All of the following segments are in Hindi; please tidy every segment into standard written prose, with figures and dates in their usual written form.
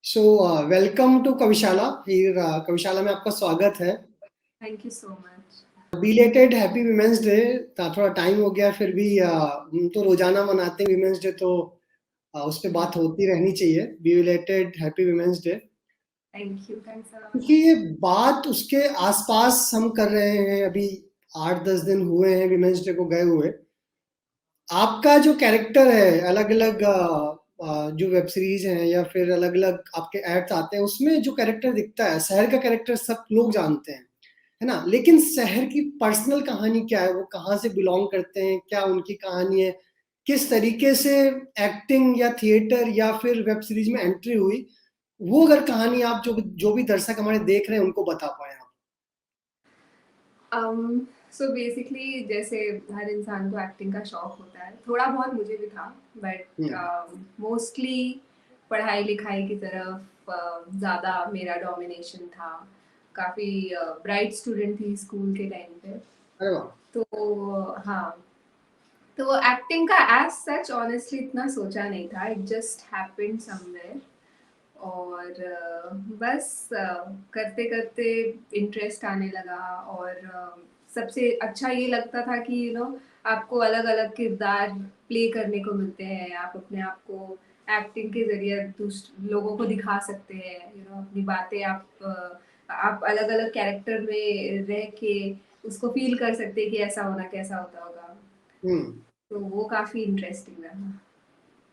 So welcome to Kavishala. फिर कविशाला में आपका स्वागत है। Thank you so much. Belated happy women's day. थोड़ा टाइम हो गया फिर भी हम तो रोजाना मनाते हैं विमेंस डे, तो उस पर बात होती रहनी चाहिए। Belated happy women's day. Thank you, thanks a क्योंकि लॉट। ये बात उसके आसपास हम कर रहे हैं अभी। 8-10 दिन हुए हैं विमेंस डे को गए हुए। आपका जो कैरेक्टर है अलग अलग जो वेब सीरीज हैं या फिर अलग अलग आपके एड्स आते हैं, उसमें जो कैरेक्टर दिखता है शहर का कैरेक्टर सब लोग जानते हैं, है ना। लेकिन शहर की पर्सनल कहानी क्या है, वो कहाँ से बिलोंग करते हैं, क्या उनकी कहानी है, किस तरीके से एक्टिंग या थिएटर या फिर वेब सीरीज में एंट्री हुई, वो अगर कहानी आप जो जो भी दर्शक हमारे देख रहे हैं उनको बता पाए आप। सो बेसिकली जैसे हर इंसान को एक्टिंग का शौक होता है, थोड़ा बहुत मुझे भी था, बट हम्म। मोस्टली पढ़ाई लिखाई की तरफ ज़्यादा मेरा डोमिनेशन था। काफ़ी ब्राइट स्टूडेंट थी स्कूल के टाइम पे। अरे वाह। तो हाँ, तो एक्टिंग का एज सच ऑनेस्टली इतना सोचा नहीं था, इट जस्ट हैपेंड समवेयर। और बस करते करते इंटरेस्ट आने लगा। और सबसे अच्छा ये लगता था कि आपको अलग अलग किरदार प्ले करने को मिलते हैं, आप अपने आप को एक्टिंग के जरिए लोगों को दिखा सकते हैं, अपनी बातें आप अलग अलग कैरेक्टर में रह के उसको फील कर सकते हैं कि ऐसा होना कैसा होता होगा। हम्म। तो वो काफी इंटरेस्टिंग रहा।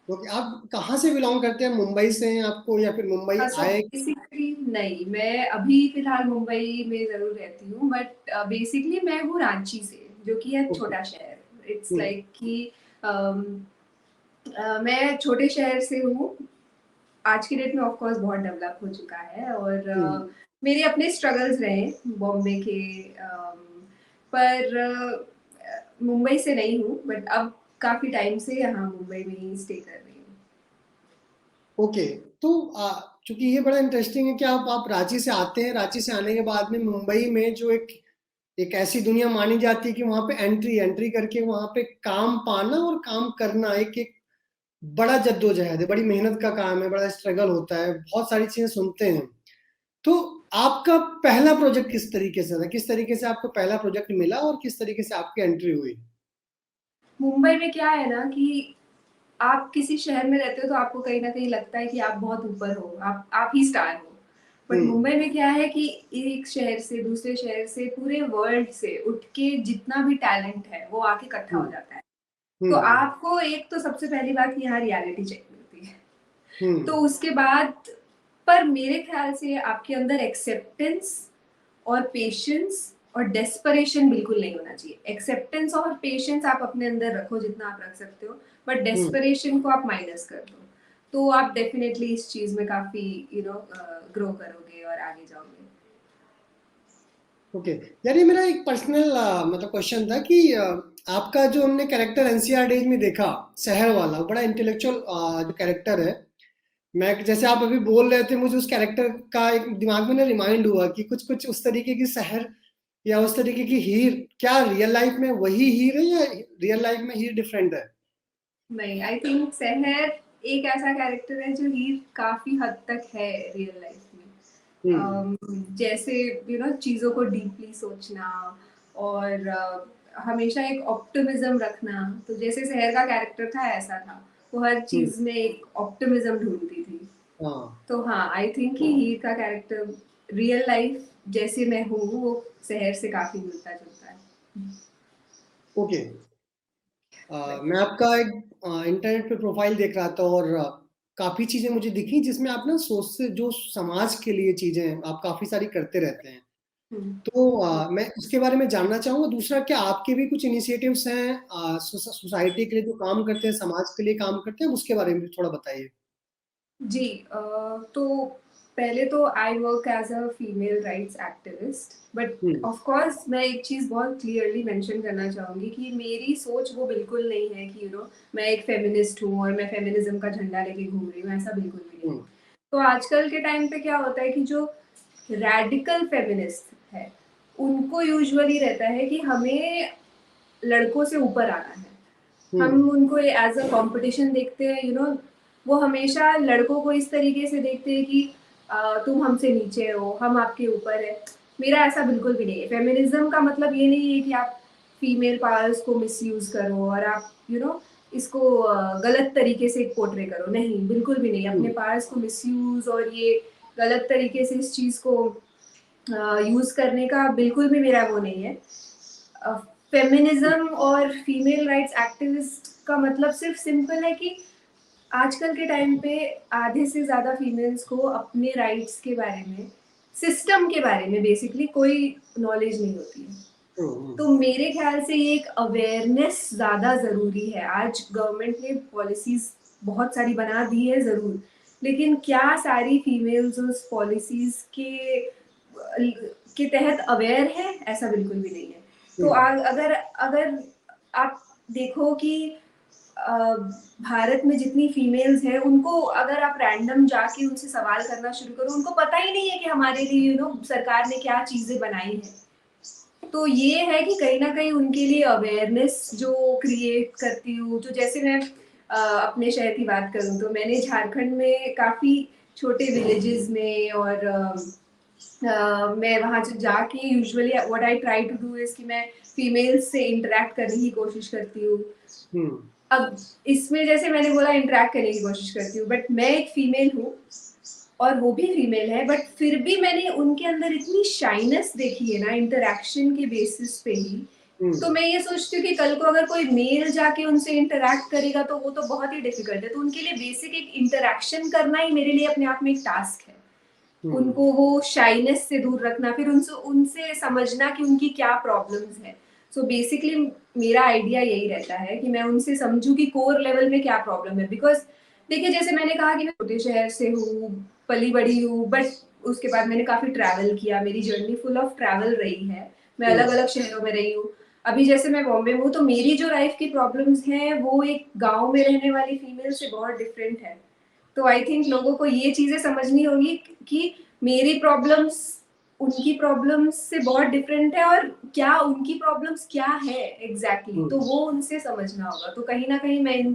तो आप कहाँ से बिलोंग करते हैं, मुंबई से हैं आपको या फिर मुंबई सो आए? बेसिकली नहीं, मैं अभी फिलहाल मुंबई में ज़रूर रहती हूँ, बट बेसिकली मैं हूँ रांची से, जो कि है ओके। छोटा शहर। It's hmm. लाइक कि अम, मैं छोटे शहर से हूँ। आज की डेट में ऑफ कोर्स बहुत डेवलप हो चुका है, और हम्म। मेरे अपने स्ट्रगल्स रहे बॉम्बे के। पर मुंबई से नहीं हूँ, बट अब काफ़ी टाइम से यहाँ मुंबई में ही स्टे कर रही हूँ। ओके। तो चूंकि ये बड़ा इंटरेस्टिंग है कि आप रांची से आते हैं, रांची से आने के बाद में मुंबई में जो एक एक ऐसी दुनिया मानी जाती है कि वहां पे एंट्री एंट्री करके वहां पे काम पाना और काम करना एक एक बड़ा जद्दोजहद है, बड़ी मेहनत का काम है, बड़ा स्ट्रगल होता है, बहुत सारी चीजें सुनते हैं। तो आपका पहला प्रोजेक्ट किस तरीके से था, किस तरीके से आपको पहला प्रोजेक्ट मिला और किस तरीके से आपकी एंट्री हुई? मुंबई में क्या है ना कि आप किसी शहर में रहते हो तो आपको कहीं ना कहीं लगता है कि आप बहुत ऊपर हो, आप ही स्टार हो। बट हम्म। मुंबई में क्या है कि एक शहर से दूसरे शहर से पूरे वर्ल्ड से उठ के जितना भी टैलेंट है वो आके इकट्ठा हो हम्म। जाता है। तो हम्म। आपको एक तो सबसे पहली बात कि यहाँ रियलिटी चेक मिलती है। तो हम्म। उसके बाद, पर मेरे ख्याल से आपके अंदर एक्सेप्टेंस और पेशेंस और डेस्परेशन बिल्कुल नहीं होना चाहिए। एक्सेप्टेंस और पेशेंस आप अपने अंदर रखो जितना आप रख सकते हो, बट हम्म। डेस्परेशन को आप माइनस कर दो, तो आप डेफिनेटली इस चीज में काफी ग्रो करोगे और आगे जाओगे। ओके। यार ये मेरा एक पर्सनल मतलब क्वेश्चन था कि आपका जो हमने कैरेक्टर एनसीआर डेज में देखा, शहर वाला, वो बड़ा इंटेलेक्चुअल जो कैरेक्टर है। मैं जैसे आप अभी बोल रहे थे मुझे उस कैरेक्टर का एक दिमाग में ना रिमाइंड हुआ कि कुछ कुछ उस तरीके की शहर या उस तरीके की हीर, क्या रियल लाइफ में वही हीर है या रियल लाइफ में हीर डिफरेंट है? नहीं, आई थिंक सहर एक ऐसा कैरेक्टर है जो हीर काफी हद तक है रियल लाइफ में। हम्म। जैसे चीजों को डीपली सोचना, और हमेशा एक ऑप्टिमिज्म रखना। तो जैसे शहर का कैरेक्टर था ऐसा था, वो हर हम्म। चीज में एक ऑप्टिमिज्म ढूंढती थी। हाँ। तो हाँ, आई थिंक कि हीर का कैरेक्टर रियल लाइफ जैसे मैं हूँ वो शहर से काफी मिलता जुलता है। ओके। मैं आपका एक इंटरनेट पे प्रोफाइल देख रहा था और काफी चीजें मुझे दिखी जिसमें आप ना सोच से जो समाज के लिए चीजें आप काफी सारी करते रहते हैं। हम्म। तो मैं उसके बारे में जानना चाहूंगा। दूसरा, क्या आपके भी कुछ इनिशिएटिव्स हैं सोसाइटी के लिए जो काम करते हैं, समाज के लिए काम करते हैं, उसके बारे में भी थोड़ा बताइए। जी, तो पहले तो I work as a female rights activist, but hmm. Of course मैं एक चीज़ बहुत क्लियरली मेंशन करना चाहूँगी कि मेरी सोच वो बिल्कुल नहीं है कि मैं एक फेमिनिस्ट हूँ और मैं फेमिनिज्म का झंडा लेके घूम रही हूँ, ऐसा बिल्कुल भी नहीं। हम्म। तो आजकल के टाइम पे क्या होता है कि जो रैडिकल फेमिनिस्ट है उनको यूजुअली रहता है कि हमें लड़कों से ऊपर आना है। हम्म। हम उनको एज अ कंपटीशन देखते हैं, वो हमेशा लड़कों को इस तरीके से देखते हैं कि तुम हमसे नीचे हो, हम आपके ऊपर है। मेरा ऐसा बिल्कुल भी नहीं है। फेमिनिज्म का मतलब ये नहीं है कि आप फीमेल पावर्स को मिसयूज करो और आप इसको गलत तरीके से पोर्ट्रे करो। नहीं, बिल्कुल भी नहीं। अपने पावर्स को मिसयूज और ये गलत तरीके से इस चीज को यूज करने का बिल्कुल भी मेरा वो नहीं है। फेमिनिज्म और फीमेल राइट्स एक्टिविस्ट का मतलब सिर्फ सिंपल है कि आजकल के टाइम पे आधे से ज्यादा फीमेल्स को अपने राइट्स के बारे में, सिस्टम के बारे में बेसिकली कोई नॉलेज नहीं होती है। तो मेरे ख्याल से ये एक अवेयरनेस ज्यादा जरूरी है। आज गवर्नमेंट ने पॉलिसीज बहुत सारी बना दी है जरूर, लेकिन क्या सारी फीमेल्स उस पॉलिसीज के तहत अवेयर है? ऐसा बिल्कुल भी नहीं है। तो अगर अगर आप देखो कि भारत में जितनी फीमेल्स हैं, उनको अगर आप रैंडम जाके उनसे सवाल करना शुरू करो, उनको पता ही नहीं है कि हमारे लिए सरकार ने क्या चीजें बनाई हैं। तो ये है कि कहीं ना कहीं उनके लिए अवेयरनेस जो क्रिएट करती हूँ, जो जैसे मैं अपने शहर की बात करूँ तो मैंने झारखंड में काफी छोटे विलेजेस में और मैं वहाँ जाके usually what I try to do is कि मैं फीमेल्स से इंटरेक्ट करने की कोशिश करती हूँ। अब इसमें जैसे मैंने बोला इंटरेक्ट करने की कोशिश करती हूँ, बट मैं एक फीमेल हूँ और वो भी फीमेल है, बट फिर भी मैंने उनके अंदर इतनी शाइनेस देखी है ना इंटरेक्शन के बेसिस पे ही। तो मैं ये सोचती हूँ कि कल को अगर कोई मेल जाके उनसे इंटरेक्ट करेगा तो वो तो बहुत ही डिफिकल्ट है। तो उनके लिए बेसिक एक इंटरेक्शन करना ही मेरे लिए अपने आप में एक टास्क है। उनको वो शाइनेस से दूर रखना, फिर उनसे उनसे समझना कि उनकी क्या प्रॉब्लम्स है। सो बेसिकली मेरा आइडिया यही रहता है कि मैं उनसे समझूं कि कोर लेवल में क्या प्रॉब्लम है। बिकॉज देखिए, जैसे मैंने कहा कि मैं छोटे शहर से हूँ, पली बड़ी हूँ, बट उसके बाद मैंने काफी ट्रैवल किया। मेरी जर्नी फुल ऑफ ट्रैवल रही है। मैं अलग अलग शहरों में रही हूँ। अभी जैसे मैं बॉम्बे में हूँ, तो मेरी जो लाइफ की प्रॉब्लम्स हैं वो एक गांव में रहने वाली फीमेल से बहुत डिफरेंट है। तो आई थिंक लोगों को ये चीजें समझनी होगी कि मेरी प्रॉब्लम्स उनकी प्रॉब्लम्स से बहुत डिफरेंट है, और क्या उनकी प्रॉब्लम्स क्या है एग्जैक्टली तो वो उनसे समझना होगा। तो कहीं ना कहीं मैं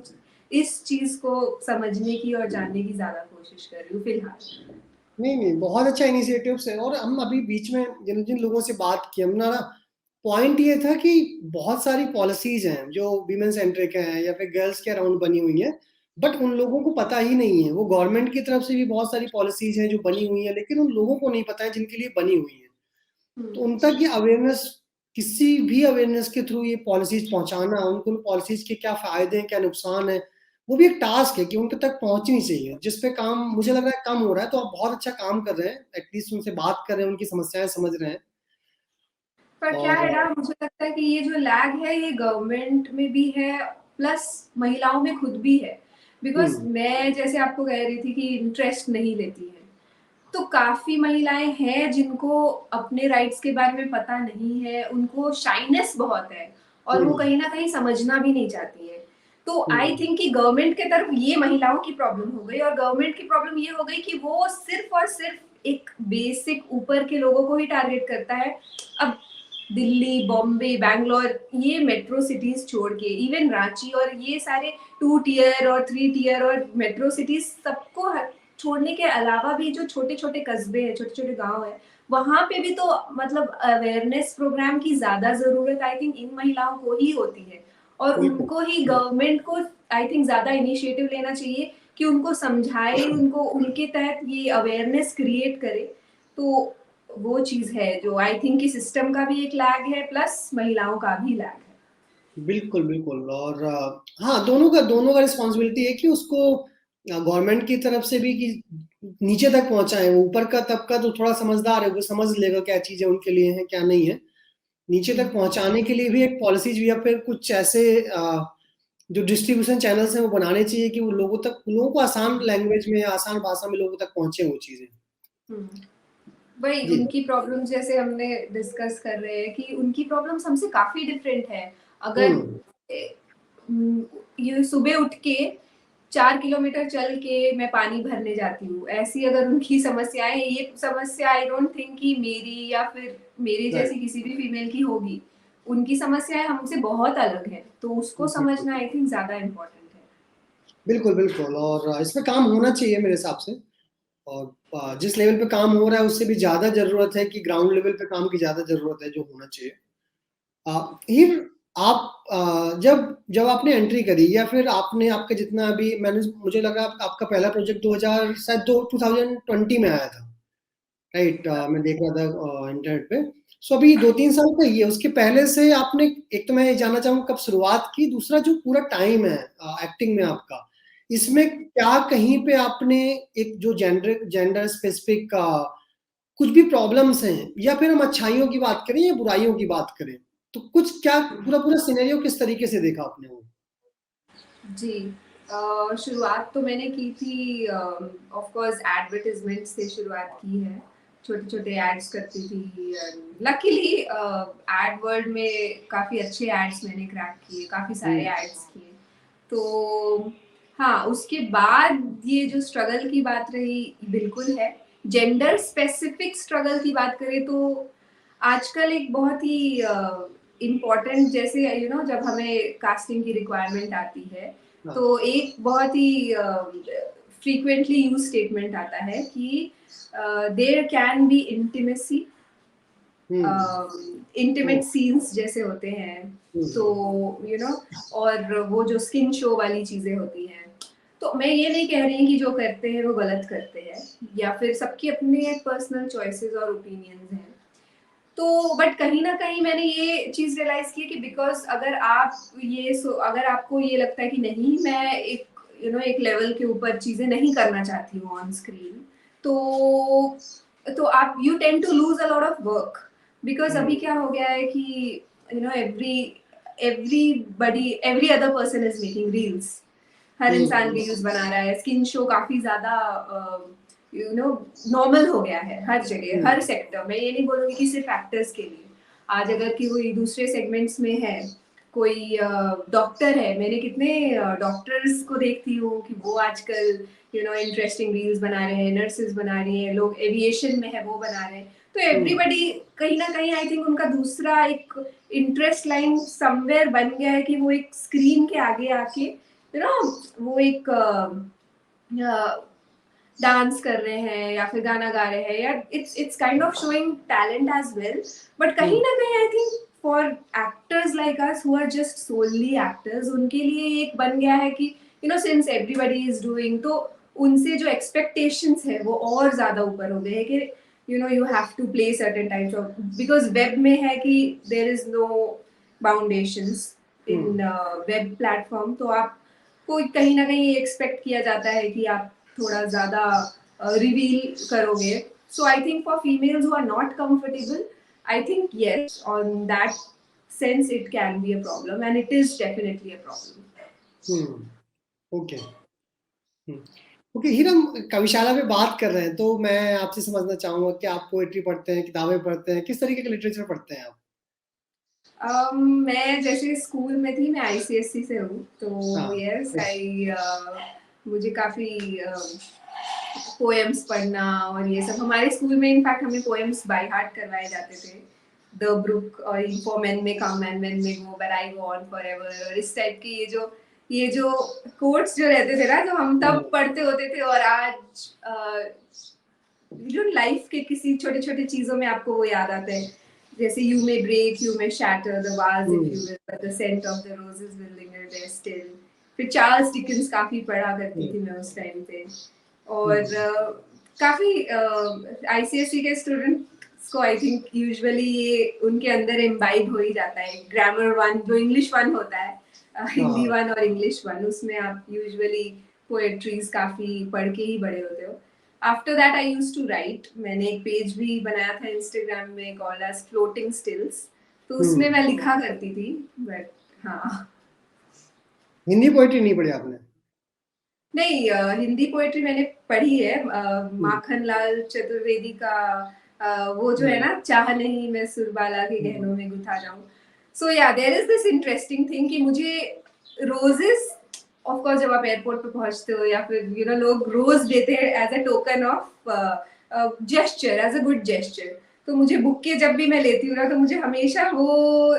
इस चीज को समझने की और जानने की ज्यादा कोशिश कर रही हूँ फिलहाल। नहीं नहीं, बहुत अच्छा इनिशिएटिव है। और हम अभी बीच में जिन जिन लोगों से बात की हमने ना, पॉइंट ये था कि बहुत सारी पॉलिसीज हैं जो वीमेन सेंट्रिक हैं या फिर गर्ल्स के अराउंड बनी हुई हैं, बट उन लोगों को पता ही नहीं है। वो गवर्नमेंट की तरफ से भी बहुत सारी पॉलिसीज हैं जो बनी हुई हैं, लेकिन उन लोगों को नहीं पता है जिनके लिए बनी हुई है। तो उन तक ये अवेयरनेस, किसी भी अवेयरनेस के थ्रू ये पॉलिसीज पहुंचाना, उनको पॉलिसीज के क्या फायदे हैं क्या नुकसान है, वो भी एक टास्क है कि उनके तक पहुंचनी चाहिए, जिस पे काम मुझे लग रहा है कम हो रहा है। तो आप बहुत अच्छा काम कर रहे हैं, एटलीस्ट उनसे बात कर रहे हैं, उनकी समस्याएं समझ रहे हैं। पर क्या है और ना, मुझे लगता है कि ये जो लैग है ये गवर्नमेंट में भी है, प्लस महिलाओं में खुद भी है। बिकॉज मैं जैसे आपको कह रही थी कि इंटरेस्ट नहीं लेती है, तो काफी महिलाएं हैं जिनको अपने राइट्स के बारे में पता नहीं है, उनको शाइनेस बहुत है और वो कहीं ना कहीं समझना भी नहीं चाहती है। तो आई थिंक कि गवर्नमेंट के तरफ ये महिलाओं की प्रॉब्लम हो गई, और गवर्नमेंट की प्रॉब्लम ये हो गई कि वो सिर्फ और सिर्फ एक बेसिक ऊपर के लोगों को ही टारगेट करता है। अब दिल्ली, बॉम्बे, बैंगलोर, ये मेट्रो सिटीज छोड़ के इवन रांची और ये सारे 2 टियर और 3 टियर और मेट्रो सिटीज सबको छोड़ने के अलावा भी जो छोटे छोटे कस्बे हैं, छोटे छोटे गांव है, वहां पे भी तो मतलब अवेयरनेस प्रोग्राम की ज्यादा जरूरत आई थिंक इन महिलाओं को ही होती है। और उनको ही गवर्नमेंट को आई थिंक ज्यादा इनिशिएटिव लेना चाहिए कि उनको समझाए, उनको उनके तहत ये अवेयरनेस क्रिएट करे। तो वो चीज है जो आई थिंक कि सिस्टम का भी एक लैग है, प्लस महिलाओं का भी लैग है। बिल्कुल बिल्कुल। और हाँ, दोनों का रिस्पॉन्सिबिलिटी है कि उसको गवर्नमेंट की तरफ से भी कि नीचे तक पहुंचाए। वो ऊपर का तबका तो थोड़ा समझदार है, वो समझ लेगा क्या चीजें उनके लिए हैं क्या नहीं है। नीचे तक पहुंचाने के लिए भी एक पॉलिसीज या फिर कुछ ऐसे जो डिस्ट्रीब्यूशन चैनल्स हैं वो बनाने चाहिए कि वो लोगों को आसान लैंग्वेज में, आसान भाषा में लोगों तक पहुंचे वो चीजें। वही जी। उनकी प्रॉब्लम्स जैसे हमने डिस्कस कर रहे हैं कि उनकी प्रॉब्लम्स हमसे काफी डिफरेंट है। अगर हम्म। ये सुबह उठ के 4 किलोमीटर चल के मैं पानी भरने जाती हूँ, ऐसी अगर उनकी समस्याएं, ये समस्या आई डोंट थिंक कि मेरी या फिर मेरी राइट। जैसी किसी भी फीमेल की होगी। उनकी समस्याएं हमसे बहुत अलग है, तो उसको समझना आई थिंक ज्यादा इम्पोर्टेंट है। बिल्कुल बिल्कुल, और इसमें काम होना चाहिए मेरे हिसाब से। और जिस लेवल पे काम हो रहा है उससे भी ज्यादा जरूरत है कि ग्राउंड लेवल पे काम की ज्यादा जरूरत है, जो होना चाहिए। हीर, आप जब जब आपने एंट्री करी, या फिर आपने आपका जितना अभी मैंने, मुझे लगा आपका पहला प्रोजेक्ट 2000 शायद 2020 में आया था, राइट? मैं देख रहा था इंटरनेट पे। सो अभी 2-3 साल का ही है। उसके पहले से आपने, एक तो मैं ये जानना चाहूंगा कब शुरुआत की, दूसरा जो पूरा टाइम है एक्टिंग में आपका, इसमें क्या कहीं पे आपने एक जो जेंडर जेंडर स्पेसिफिक का कुछ भी प्रॉब्लम्स हैं, या फिर हम अच्छाइयों की बात करें या बुराइयों की बात करें, तो कुछ क्या पूरा पूरा सिनेरियो किस तरीके से देखा आपने वो? जी। शुरुआत तो मैंने की थी, ऑफ कोर्स एडवर्टाइजमेंट से शुरुआत की है। छोटे-छोटे एड्स करती थी। लकीली एड वर्ल्ड में काफ़ी अच्छे एड्स मैंने क्रैक किए, काफ़ी सारे हम्म। एड्स किए। तो हाँ, उसके बाद ये जो स्ट्रगल की बात रही, बिल्कुल है। जेंडर स्पेसिफिक स्ट्रगल की बात करें तो आजकल एक बहुत ही इम्पोर्टेंट, जैसे जब हमें कास्टिंग की रिक्वायरमेंट आती है, हाँ। तो एक बहुत ही फ्रीक्वेंटली यूज स्टेटमेंट आता है कि there can be intimacy, hmm. Intimate hmm. Scenes जैसे होते हैं। तो हम्म। यू नो और वो जो स्किन शो वाली चीजें होती हैं, तो मैं ये नहीं कह रही कि जो करते हैं वो गलत करते हैं, या फिर सबकी अपने पर्सनल चॉइसेस और ओपिनियंस हैं। तो बट कहीं ना कहीं मैंने ये चीज रियलाइज की कि बिकॉज अगर आपको ये लगता है कि नहीं, मैं एक एक लेवल के ऊपर चीजें नहीं करना चाहती हूँ ऑन स्क्रीन, तो आप you tend to lose a lot of work. Because अभी हम्म। क्या हो गया है कि every every other person is making reels. हर इंसान हम्म। रील्स बना रहा है। स्किन शो काफी ज्यादा नॉर्मल हो गया है हर जगह, हर हम्म। सेक्टर में। ये नहीं बोलूंगी कि सिर्फ एक्टर्स के लिए। आज अगर कि कोई दूसरे सेगमेंट्स में है, कोई डॉक्टर है, मैंने कितने डॉक्टर्स को देखती हूँ कि वो आजकल इंटरेस्टिंग रील्स बना रहे हैं, नर्सेज बना रही हैं, लोग एविएशन में है वो बना रहे हैं। तो हम्म। एवरीबडी कहीं ना कहीं आई थिंक उनका दूसरा एक इंटरेस्ट लाइन समवेयर बन गया है कि वो एक स्क्रीन के आगे आके वो एक डांस कर रहे हैं या फिर गाना गा रहे हैं, या it's kind of showing talent as well. But कहीं हम्म। ना कहीं I think for actors like us who are just solely actors, उनके लिए एक बन गया है कि सिंस एवरीबडी इज डूइंग, तो उनसे जो एक्सपेक्टेशंस है वो और ज्यादा ऊपर हो गए हैं कि you have to play certain types of, because web में है कि there is no boundations in hmm. Web platform. तो आप को कहीं ना कहीं एक्सपेक्ट किया जाता है कि आप थोड़ा ज्यादा रिवील करोगे। So I think for females who are not comfortable, I think yes on that sense it can be a problem, and it is definitely a problem. Hmm. Okay. Hmm. Okay here, हम कविशाला में बात कर रहे हैं तो मैं आपसे समझना चाहूंगा कि आप पोएट्री पढ़ते हैं, किताबें पढ़ते हैं, किस तरीके का लिटरेचर पढ़ते हैं आप? मैं जैसे स्कूल में थी, मैं आईसीएससी से हूँ, तो हाँ। यस आई मुझे काफी पोएम्स पढ़ना और ये सब, हमारे स्कूल में इनफैक्ट हमें पोएम्स बाय हार्ट करवाए जाते थे। द ब्रुक और for men may come and men may go, but I go on forever, और इस टाइप की ये जो कोट्स जो रहते थे ना, जो हम हाँ। तब पढ़ते होते थे, और आज लाइफ के किसी छोटे छोटे चीजों में आपको वो याद आता है। जैसे you may break, you may shatter the vase if you hmm. Will, but the scent of the roses will linger there still. फिर चार्ल्स डिकेंस काफी पढ़ा करती हम्म। थी मैं उस टाइम पे। और हम्म। काफी आईसीएसई के स्टूडेंट्स को आई थिंक यूजुअली ये उनके अंदर इम्बाइब हो ही जाता है। ग्रामर वन जो इंग्लिश वन होता है, हिंदी हाँ। वन और इंग्लिश वन, उसमें आप यूजुअली पोएट्रीज काफी पढ़ के ही बड़े होते हो। After that I used to write. मैंने एक पेज भी बनाया था इंस्टाग्राम में कॉल्ड एज फ्लोटिंग स्टिल्स, तो उसमें हम्म। मैं लिखा करती थी। बट हाँ, हिंदी पोएट्री नहीं पढ़ी आपने? नहीं, हिंदी पोएट्री मैंने पढ़ी है। हम्म। माखन लाल चतुर्वेदी का वो जो है हम्म। ना, चाह नहीं मैं सुरबाला के हम्म। गहनों में गुथा जाऊं। So yeah there is this interesting thing कि मुझे रोजेस, ऑफ कोर्स जब आप एयरपोर्ट पे पहुंचते हो, या फिर लोग रोज देते हैं as a token of gesture, as a good gesture. तो मुझे बुक्के जब भी मैं लेती हूँ ना, तो मुझे हमेशा वो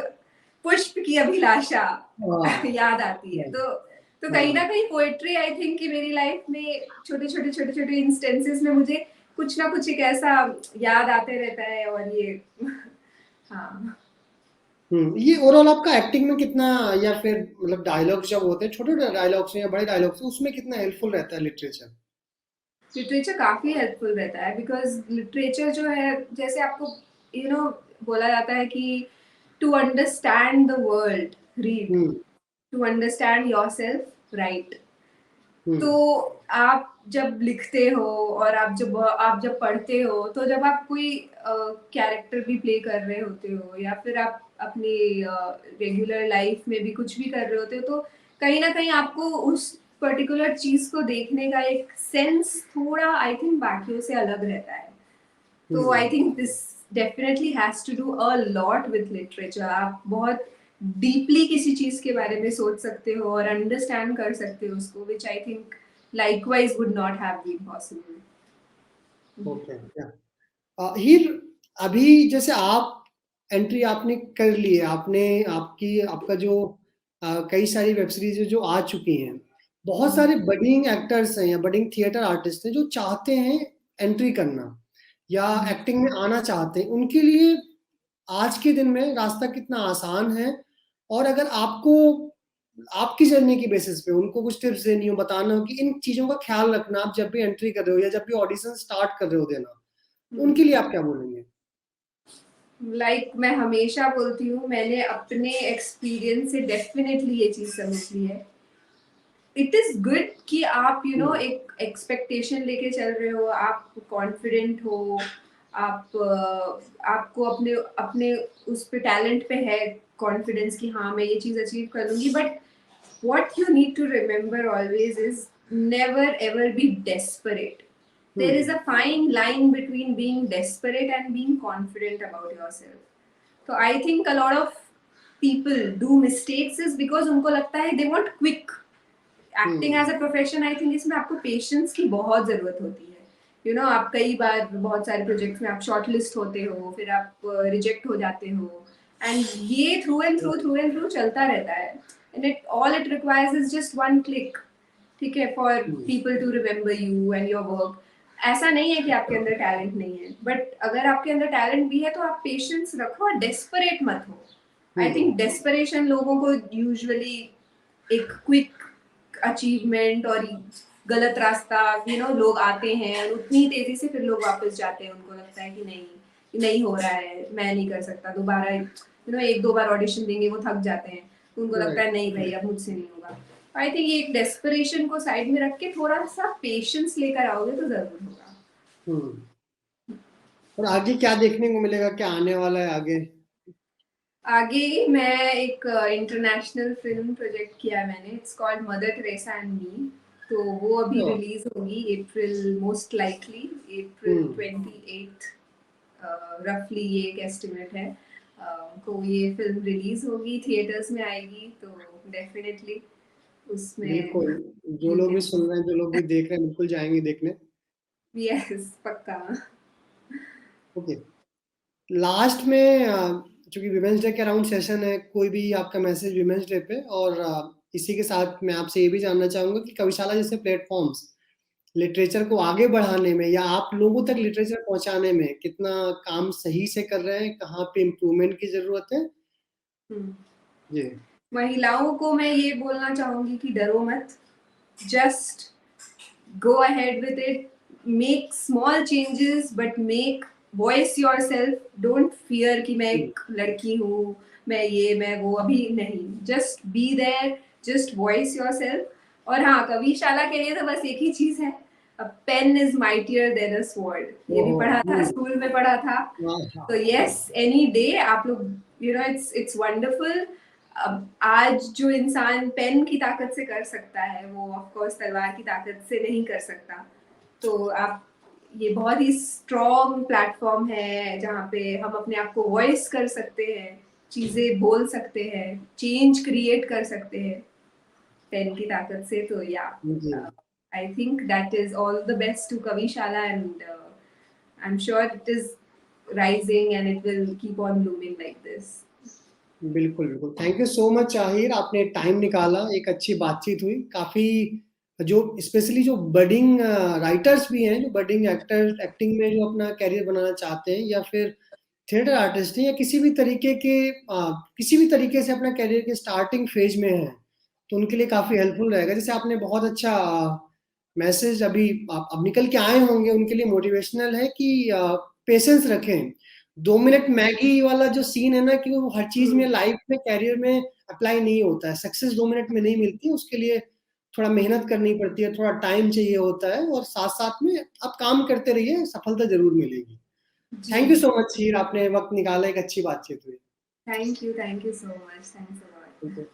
पुष्प की अभिलाषा हाँ। याद आती है। तो तो कहीं ना कहीं पोएट्री आई थिंक कि मेरी लाइफ में छोटे छोटे इंस्टेंसेस में मुझे कुछ ना कुछ एक ऐसा याद आते रहता है और ये हाँ ये ओवरऑल आपका एक्टिंग में कितना, या फिर मतलब डायलॉग्स जब होते हैं छोटे डायलॉग्स या बड़े डायलॉग्स, उसमें कितना हेल्पफुल रहता है लिटरेचर? लिटरेचर काफी हेल्पफुल रहता है बिकॉज लिटरेचर जो है जैसे आपको यू नो बोला जाता है कि to understand the world read, hmm to understand yourself right. Hmm तो आप जब लिखते हो और आप जब पढ़ते हो तो जब आप कोई कैरेक्टर भी प्ले कर रहे होते हो या फिर आप अपनी रेगुलर लाइफ में भी कुछ भी कर रहे होते हो तो कहीं ना कहीं आपको उस पर्टिकुलर चीज को देखने का एक सेंस थोड़ा आई थिंक बाकियों से अलग रहता है। तो I hmm think this definitely has to do a lot with literature. आप बहुत डीपली किसी चीज के बारे में सोच सकते हो और अंडरस्टैंड कर सकते हो उसको, which I think likewise would not have been possible. Okay या हीर, अभी जैसे आप एंट्री आपने कर ली है, आपने आपकी आपका जो कई सारी वेब सीरीज जो आ चुकी हैं, बहुत सारे बडिंग एक्टर्स हैं या बडिंग थिएटर आर्टिस्ट हैं जो चाहते हैं एंट्री करना या एक्टिंग में आना चाहते हैं, उनके लिए आज के दिन में रास्ता कितना आसान है? और अगर आपको आपकी जर्नी की बेसिस पे उनको कुछ टिप्स देनी हो, बताना हो कि इन चीजों का ख्याल रखना आप जब भी एंट्री कर रहे हो या जब भी ऑडिशन स्टार्ट कर रहे हो देना, उनके लिए आप क्या बोलेंगे? मैं हमेशा बोलती हूँ, मैंने अपने एक्सपीरियंस से डेफिनेटली ये चीज समझ ली है। इट इज गुड कि आप एक एक्सपेक्टेशन लेके चल रहे हो, आप कॉन्फिडेंट हो, आपको अपने अपने उस पे टैलेंट पे है कॉन्फिडेंस कि हाँ मैं ये चीज अचीव कर लूंगी। But what you need to remember always is never ever be desperate. There is a fine line between being desperate and being confident about yourself. So I think a lot of people do mistakes is because उनको लगता है they want quick acting as a profession. I think इसमें आपको पेशेंस की बहुत जरूरत होती है। आप कई बार बहुत सारे प्रोजेक्ट्स में आप शॉर्ट लिस्ट होते हो, फिर आप रिजेक्ट हो जाते हो, एंड ये थ्रू चलता रहता है। And it all it requires is just one click, ठीक है, for people to remember you and your work. ऐसा नहीं है कि आपके अंदर टैलेंट नहीं है, बट अगर आपके अंदर टैलेंट भी है तो आप पेशेंस रखो और डेस्परेट मत हो। आई थिंक डेस्परेशन लोगों को यूजुअली एक क्विक अचीवमेंट और गलत रास्ता लोग आते हैं और उतनी तेजी से फिर लोग वापस जाते हैं। उनको लगता है कि नहीं नहीं हो रहा है, मैं नहीं कर सकता दोबारा। एक दो बार ऑडिशन देंगे वो थक जाते हैं, तो उनको लगता है नहीं भाई अब मुझसे नहीं होगा। आई थिंक ये एक डेस्परेशन को साइड में रख के थोड़ा सा पेशेंस लेकर आओगे तो जरूर होगा। और आगे क्या देखने को मिलेगा, क्या आने वाला है आगे? आगे मैं एक इंटरनेशनल फिल्म प्रोजेक्ट किया है मैंने, it's called mother Teresa and me. तो वो अभी रिलीज होगी अप्रैल, मोस्ट लाइकली अप्रैल 28 रफली, ये एक एस्टिमेट है। तो ये फिल्म रिलीज होगी, थिएटर्स में आएगी, तो डेफिनेटली उसमें बिल्कुल, जो लोग भी सुन रहे हैं, जो लोग भी देख रहे हैं, बिल्कुल जाएंगे देखने। यस पक्का। ओके, लास्ट में चूंकि विमेंस डे के अराउंड सेशन है, कोई भी आपका मैसेज विमेंस डे पे? और इसी के साथ मैं आपसे ये भी जानना चाहूंगा कि कविशाला जैसे प्लेटफॉर्म्स लिटरेचर को आगे बढ़ाने में या आप लोगों तक लिटरेचर पहुंचाने में कितना काम सही से कर रहे हैं, कहाँ पे इम्प्रूवमेंट की जरूरत है? जी। महिलाओं को मैं ये बोलना चाहूंगी कि डरो मत, just go ahead with it, make small changes but make voice yourself, don't fear कि मैं एक लड़की हूँ, मैं वो, अभी नहीं, just be there, just voice yourself। और हाँ, कविशाला के लिए तो बस एक ही चीज है, a pen is mightier than a sword। ये भी पढ़ा था, स्कूल में पढ़ा था। तो yes, any day आप लोग it's wonderful। अब आज जो इंसान पेन की ताकत से कर सकता है वो ऑफ कोर्स तलवार की ताकत से नहीं कर सकता। तो आप, ये बहुत ही स्ट्रॉन्ग प्लेटफॉर्म है जहाँ पे हम अपने आप को वॉइस कर सकते हैं, चीजें बोल सकते हैं, चेंज क्रिएट कर सकते हैं पेन की ताकत से। तो yeah I think that is all the best to Kavishala, and I am sure it is rising and it will keep on blooming like this. बिल्कुल, बिल्कुल। Thank you so much Ahir, आपने टाइम निकाला, एक अच्छी बातचीत हुई। काफ़ी जो स्पेशली जो बडिंग राइटर्स भी हैं, जो बडिंग एक्टिंग में जो अपना करियर बनाना चाहते हैं, या फिर थिएटर आर्टिस्ट हैं, या किसी भी तरीके से अपना करियर के स्टार्टिंग फेज में हैं, तो उनके लिए काफ़ी हेल्पफुल रहेगा। जैसे आपने बहुत अच्छा मैसेज अभी अब निकल के आए होंगे, उनके लिए मोटिवेशनल है कि पेशेंस रखें। 2 मिनट मैगी वाला जो सीन है ना, कि वो हर चीज में, लाइफ में, कैरियर में अप्लाई नहीं होता है। सक्सेस 2 मिनट में नहीं मिलती है, उसके लिए थोड़ा मेहनत करनी पड़ती है, थोड़ा टाइम चाहिए होता है, और साथ साथ में आप काम करते रहिए, सफलता जरूर मिलेगी। जी। थैंक यू सो मच हीर, आपने वक्त निकाला, एक अच्छी बातचीत हुई। Thank you so much, thanks a lot. ठीक है।